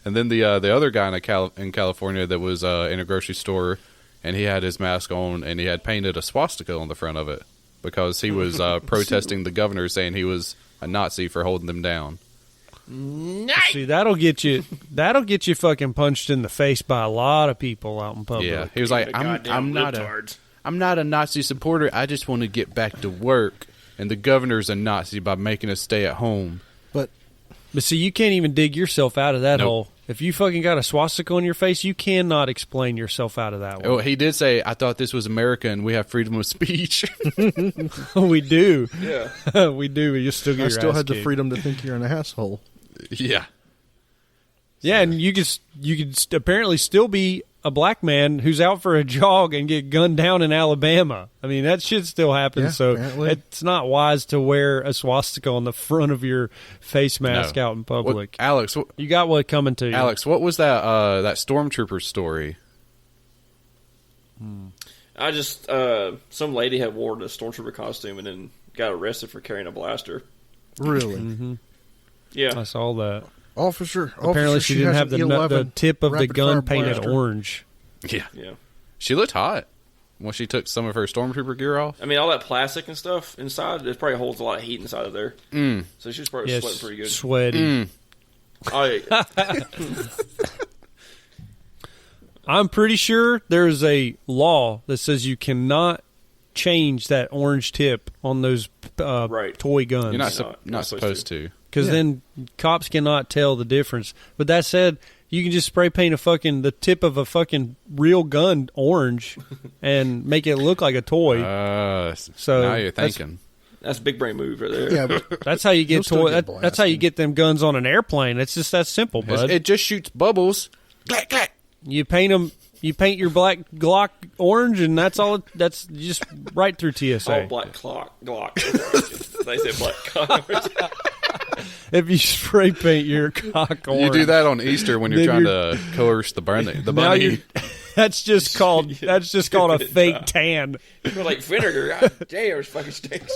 And then the other guy in California that was in a grocery store, and he had his mask on, and he had painted a swastika on the front of it because he was protesting the governor, saying he was a Nazi for holding them down. Nice. See, that'll get you fucking punched in the face by a lot of people out in public. Yeah, he was like, I'm not a Nazi supporter. I just want to get back to work. And the governor's a Nazi by making us stay at home. But see, you can't even dig yourself out of that hole. If you fucking got a swastika on your face, you cannot explain yourself out of that one. Oh, he did say, I thought this was America and we have freedom of speech. We do. Yeah. We do. But you still get I your still ass had the kicked. freedom to think you're an asshole. Yeah. Yeah, and you could apparently still be a black man who's out for a jog and get gunned down in Alabama. I mean, that shit still happens. Yeah, so apparently. it's not wise to wear a swastika on the front of your face mask out in public. Alex, you got what coming to you. Alex, what was that stormtrooper story? I just some lady had worn a stormtrooper costume and then got arrested for carrying a blaster. Really? Mm-hmm. Yeah, I saw that. Officer, apparently she didn't have the tip of the gun painted blaster. orange. Yeah. yeah. She looked hot when she took some of her stormtrooper gear off. I mean, all that plastic and stuff inside, it probably holds a lot of heat inside of there. So she's probably sweating pretty good. Sweaty. Oh, yeah. I'm pretty sure there's a law that says you cannot change that orange tip on those toy guns. You're not supposed to. Because then cops cannot tell the difference. But that said, you can just spray paint the tip of a fucking real gun orange and make it look like a toy. So now you're thinking. That's a big brain move right there. Yeah, but that's how you get that's how you get them guns on an airplane. It's just that simple, bud. It just shoots bubbles. Clack, clack. You paint them. You paint your black Glock orange, and that's all. That's just right through TSA. Oh, black Glock. They said black Glock. If you spray paint your cock orange, you do that on Easter when you're trying to coerce the bunny. That's just called a fake tan. You smell like vinegar. God damn, it fucking stinks.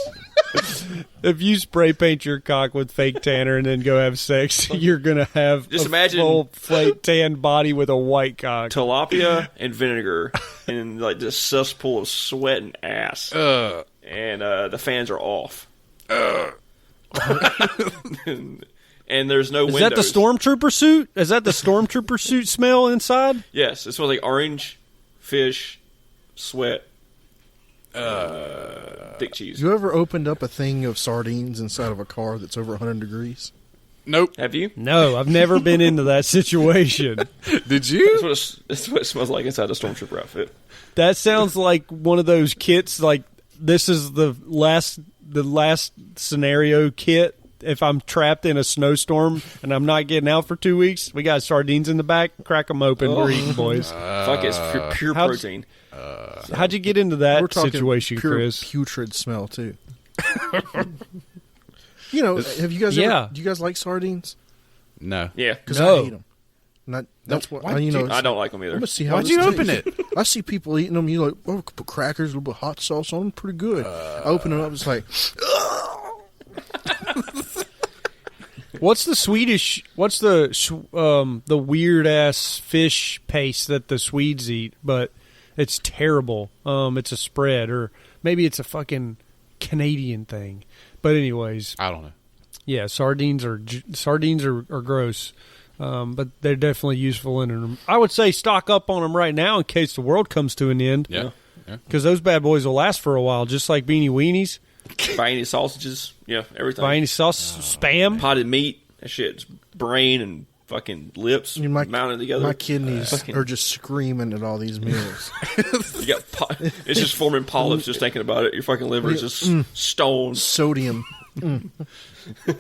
If you spray paint your cock with fake tanner and then go have sex, you're gonna have imagine full fake tan body with a white cock. Tilapia and vinegar and like this cesspool of sweat and ass. And the fans are off. And there's no windows. Is that the stormtrooper suit? Is that the stormtrooper suit smell inside? Yes, it smells like orange, fish, sweat, thick cheese. You ever opened up a thing of sardines inside of a car that's over 100 degrees? Nope. Have you? No, I've never been into that situation. Did you? That's what it smells like inside a stormtrooper outfit. That sounds like one of those kits. Like this is the last scenario kit. If I'm trapped in a snowstorm and I'm not getting out for 2 weeks, we got sardines in the back. Crack them open. We're eating, boys. Fuck, it's pure protein. How'd you get into that situation, pure Chris? Putrid smell too. Have you guys? Do you guys like sardines? No. Yeah, because I hate them. That's what I don't like them either. Why'd you open it? I see people eating them. You like, put crackers, a little bit of hot sauce on them, pretty good. I open it up, it's like. What's the weird ass fish paste that the Swedes eat? But it's terrible. It's a spread, or maybe it's a fucking Canadian thing. But anyways, I don't know. Yeah, sardines are gross, but they're definitely useful in them. I would say stock up on them right now in case the world comes to an end. Yeah, because those bad boys will last for a while, just like beanie weenies. Buy any sausages, everything. Buy any spam, potted meat. That shit's brain and fucking lips mounted together. My kidneys are just screaming at all these meals. It's just forming polyps just thinking about it. Your fucking liver is just stone. Sodium.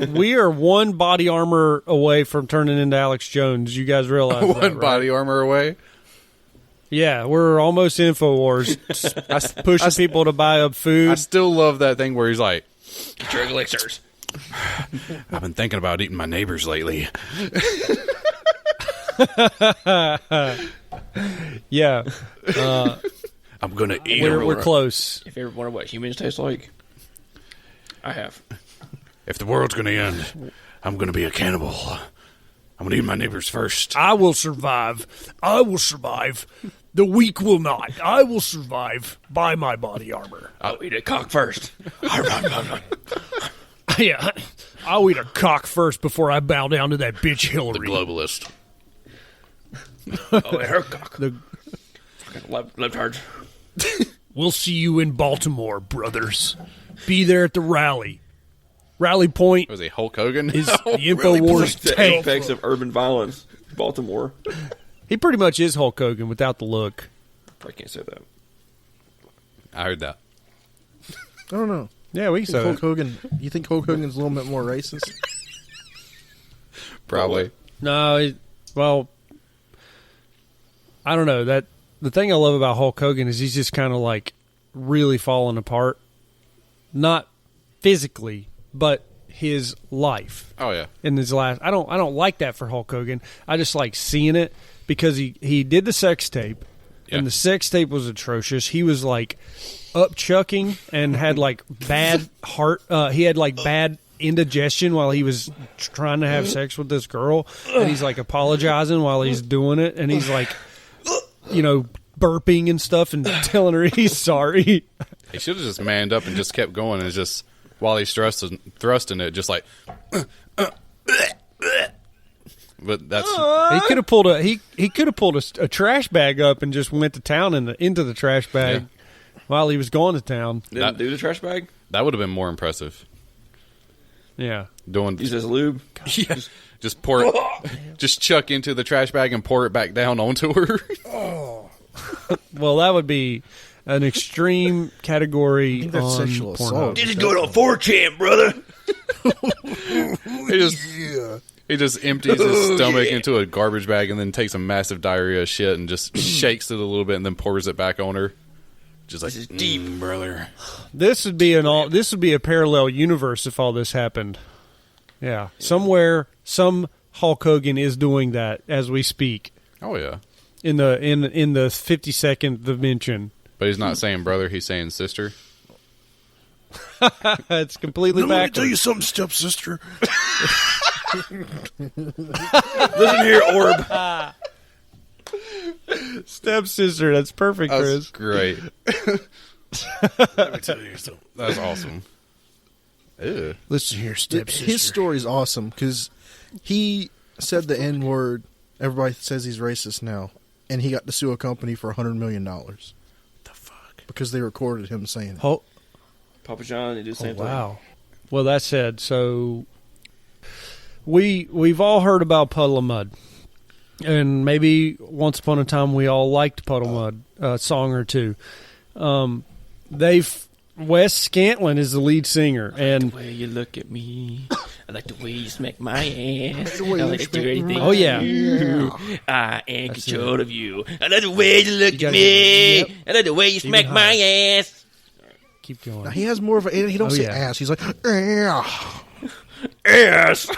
We are one body armor away from turning into Alex Jones. You guys realize that, right? One body armor away? Yeah, we're almost InfoWars. Pushing people to buy up food. I still love that thing where he's like, "Get your elixirs." I've been thinking about eating my neighbors lately. Yeah. I'm going to eat them. We're close. If you ever wonder what humans taste like, I have. If the world's going to end, I'm going to be a cannibal. I'm gonna eat my neighbors first. I will survive. I will survive. The weak will not. I will survive by my body armor. I'll eat a cock first. Yeah, I'll eat a cock first before I bow down to that bitch Hillary. The globalist. Oh, her cock. Fucking left hard. We'll see you in Baltimore, brothers. Be there at the rally. Rally Point Was he Hulk Hogan? is the InfoWars The tank. apex of urban violence. Baltimore. He pretty much is Hulk Hogan without the look. I can't say that. I heard that. I don't know. Yeah, we Think saw Hulk it. Hogan. You think Hulk Hogan's a little bit more racist? Probably. No, well, I don't know. That the thing I love about Hulk Hogan is he's just kind of like really falling apart. Not physically, but his life. Oh yeah. In his last, I don't like that for Hulk Hogan. I just like seeing it because he did the sex tape, Yeah. and the sex tape was atrocious. He was like up chucking and had like bad heart. He had like bad indigestion while he was trying to have sex with this girl, and he's like apologizing while he's doing it, and he's like, burping and stuff and telling her he's sorry. He should have just manned up and just kept going and just while he's thrusting it, just like. But that's He could have pulled a trash bag up and just went to town into the trash bag while he was going to town. Didn't do the trash bag? that would have been more impressive. Yeah. Doing Use as lube? yeah, just pour it, just chuck into the trash bag and pour it back down onto her. Well, that would be an extreme category I think that's on sexual Pornhub. assault. This is going on 4chan, brother. He just empties his stomach into a garbage bag and then takes a massive diarrhea shit and just shakes it a little bit and then pours it back on her. Just like This is deep. brother. This would be a parallel universe if all this happened. Yeah. Somewhere some Hulk Hogan is doing that as we speak Oh yeah, in the 52nd dimension. but he's not saying brother; he's saying sister. It's completely backwards. something, stepsister. Listen here, Orb. Stepsister, that's perfect, That's Chris. great. Let me tell you something. That's awesome. Ew. Listen here, stepsister. His story's awesome because he said the N word. Everybody says he's racist now, and he got to sue a company for $100 million. What The fuck? Because they recorded him saying it. Oh, Papa John, they do the same thing. wow. Well, that said, so we've all heard about Puddle of Mudd. And maybe once upon a time we all liked Puddle of Mudd, a song or two. Wes Scantlin is the lead singer, and The way you look at me, I like the way you smack my ass. I way you like to do smack anything. oh yeah, I am in control of you. I like the way you look You at gotta- me. yep. I like the way you smack Even my ass. keep going. Now, he has more of a. He don't Oh, say yeah. ass. He's like, yeah. Ass.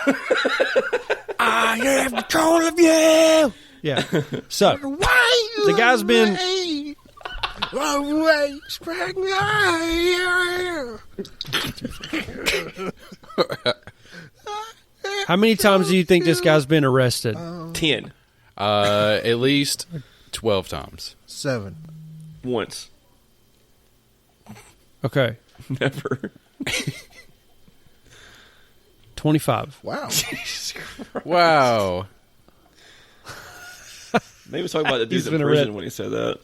I have control of you. Yeah. So the guy's been. How many times do you think this guy's been arrested? 10. At least 12 times. 7. Once. Okay, Never. 25. Wow. Wow. Maybe was talking about the dudes He's in been prison arrested. when he said that.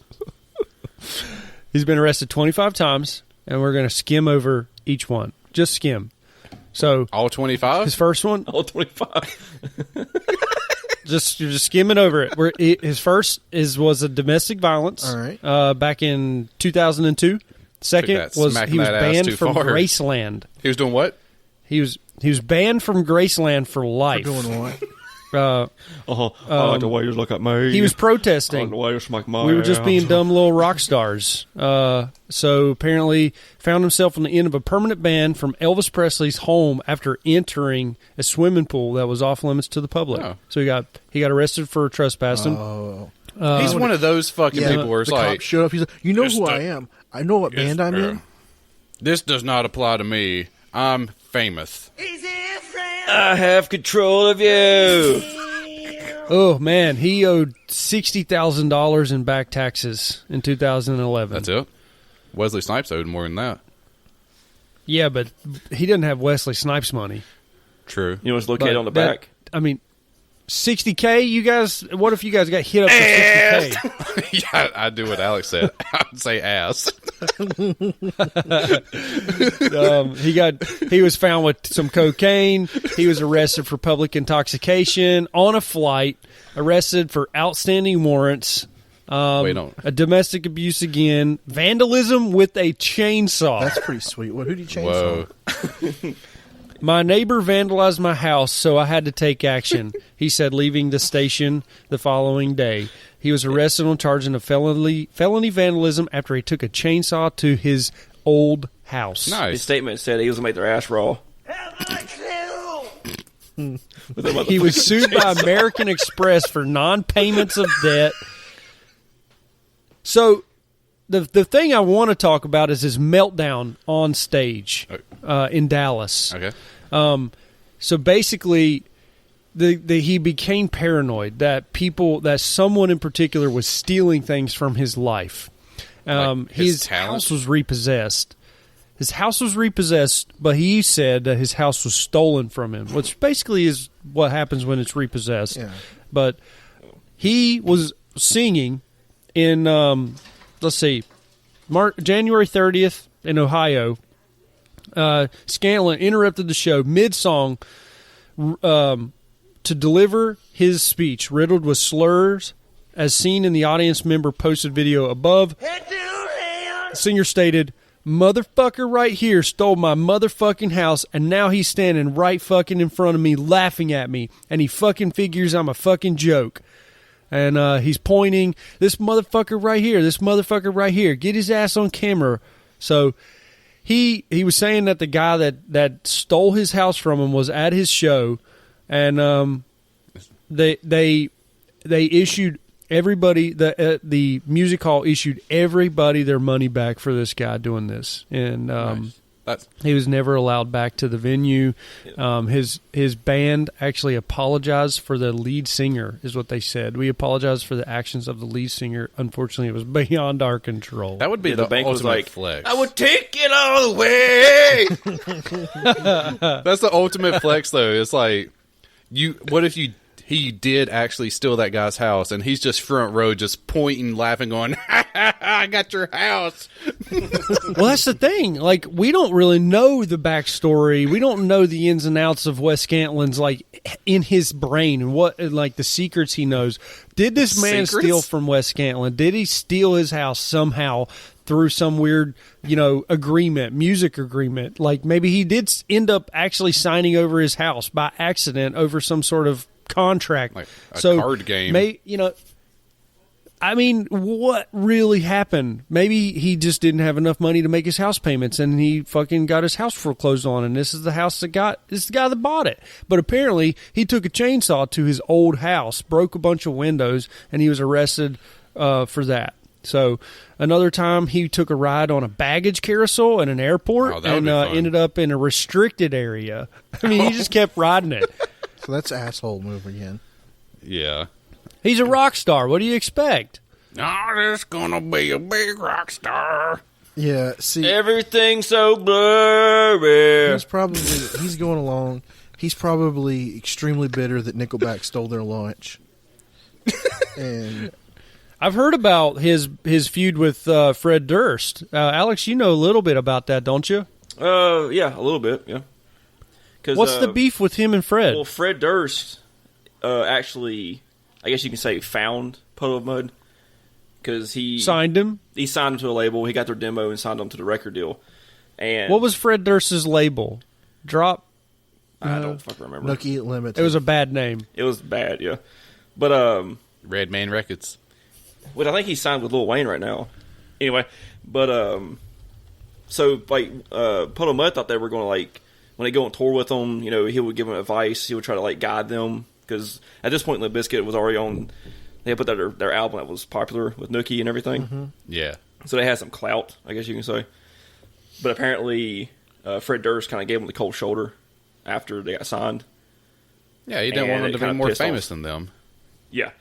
He's been arrested 25 times, and we're going to skim over each one. Just skim. So All 25? his first one, All 25. you're just skimming over it. His first was a domestic violence. All right. Back in 2002. Second that was smacking he was that ass banned too from far. Graceland. He was doing what? He was banned from Graceland for life. Doing what? I like the way you look at me. He was I like protesting. the way you smack my We were just ass. being dumb little rock stars. So apparently found himself on the end of a permanent ban from Elvis Presley's home after entering a swimming pool that was off limits to the public. Oh. So he got arrested for trespassing. Oh. He's one of those fucking people where it's the like, cop showed up. He's like, you know Yes, who the- I am. I know what band I'm in. this does not apply to me. I'm famous. I have control of you. Oh man, he owed $60,000 in back taxes in 2011. That's it. Wesley Snipes owed more than that. Yeah, but he didn't have Wesley Snipes money. True. You know what's located But on the back? I mean, $60K. You guys, what if you guys got hit up for $60K? Yeah, I'd do what Alex said. I'd say ass. He was found with some cocaine. He was arrested for public intoxication on a flight. Arrested for outstanding warrants. Wait, no. A domestic abuse again. Vandalism with a chainsaw. That's pretty sweet. Who did he chainsaw? Whoa. My neighbor vandalized my house, so I had to take action, he said, leaving the station the following day. He was arrested on charges of felony vandalism after he took a chainsaw to his old house. His Nice. statement said he was going to make their ass raw. He was sued by American Express for non-payments of debt. So the thing I want to talk about is his meltdown on stage in Dallas. Okay. So basically, he became paranoid that someone in particular was stealing things from his life. His house was repossessed. His house was repossessed, but he said that his house was stolen from him, which basically is what happens when it's repossessed. Yeah. But he was singing in, let's see, January 30th in Ohio. Scanlon interrupted the show mid-song to deliver his speech, riddled with slurs, as seen in the audience member posted video above. The singer stated, "Motherfucker right here stole my motherfucking house, and now he's standing right fucking in front of me laughing at me, and he fucking figures I'm a fucking joke." And he's pointing, "This motherfucker right here, get his ass on camera." So he was saying that the guy that stole his house from him was at his show, and they issued everybody, the music hall issued everybody their money back for this guy doing this, and Nice. he was never allowed back to the venue. His band actually apologized for the lead singer, is what they said. "We apologize for the actions of the lead singer. Unfortunately, it was beyond our control." That would be the bank was ultimate like, flex. I would take it all away. That's the ultimate flex, though. It's like, what if he did actually steal that guy's house, and he's just front row, just pointing, laughing, going, "Ha, ha, ha, I got your house." Well, that's the thing. Like, we don't really know the backstory. We don't know the ins and outs of Wes Scantlin's, like, in his brain and what, like, the secrets he knows. Did this man Secrets? steal from Wes Scantlin? Did he steal his house somehow through some weird, agreement, music agreement? Like, maybe he did end up actually signing over his house by accident over some sort of contract, Like a card game. What really happened? Maybe he just didn't have enough money to make his house payments, and he fucking got his house foreclosed on, and this is the guy that bought it. But apparently, he took a chainsaw to his old house, broke a bunch of windows, and he was arrested for that. So another time, he took a ride on a baggage carousel at an airport, Oh, that would and be fun. ended up in a restricted area. I mean, he just kept riding it. So that's asshole move again. Yeah. He's a rock star. What do you expect? Oh, there's gonna be a big rock star. Yeah, see, Everything's so blurry. he's going along. He's probably extremely bitter that Nickelback stole their lunch. And I've heard about his feud with Fred Durst. Alex, you know a little bit about that, don't you? Yeah, a little bit, yeah. What's the beef with him and Fred? Well, Fred Durst actually, I guess you can say, found Puddle of Mudd because he Signed him? He signed them to a label. He got their demo and signed them to the record deal. And What was Fred Durst's label? Drop? I don't fucking remember. Nookie Limited. It was a bad name. It was bad, yeah. But Red Man Records. But I think he's signed with Lil Wayne right now. Anyway, but so like Puddle of Mudd thought they were going to, like, when they go on tour with him, he would give them advice. He would try to, like, guide them because at this point, Limp Bizkit was already on. They had put their album that was popular with Nookie and everything. Mm-hmm. Yeah. So they had some clout, I guess you can say. But apparently, Fred Durst kind of gave them the cold shoulder after they got signed. Yeah, he didn't And want them it to be kinda more pissed famous off. than them. Yeah.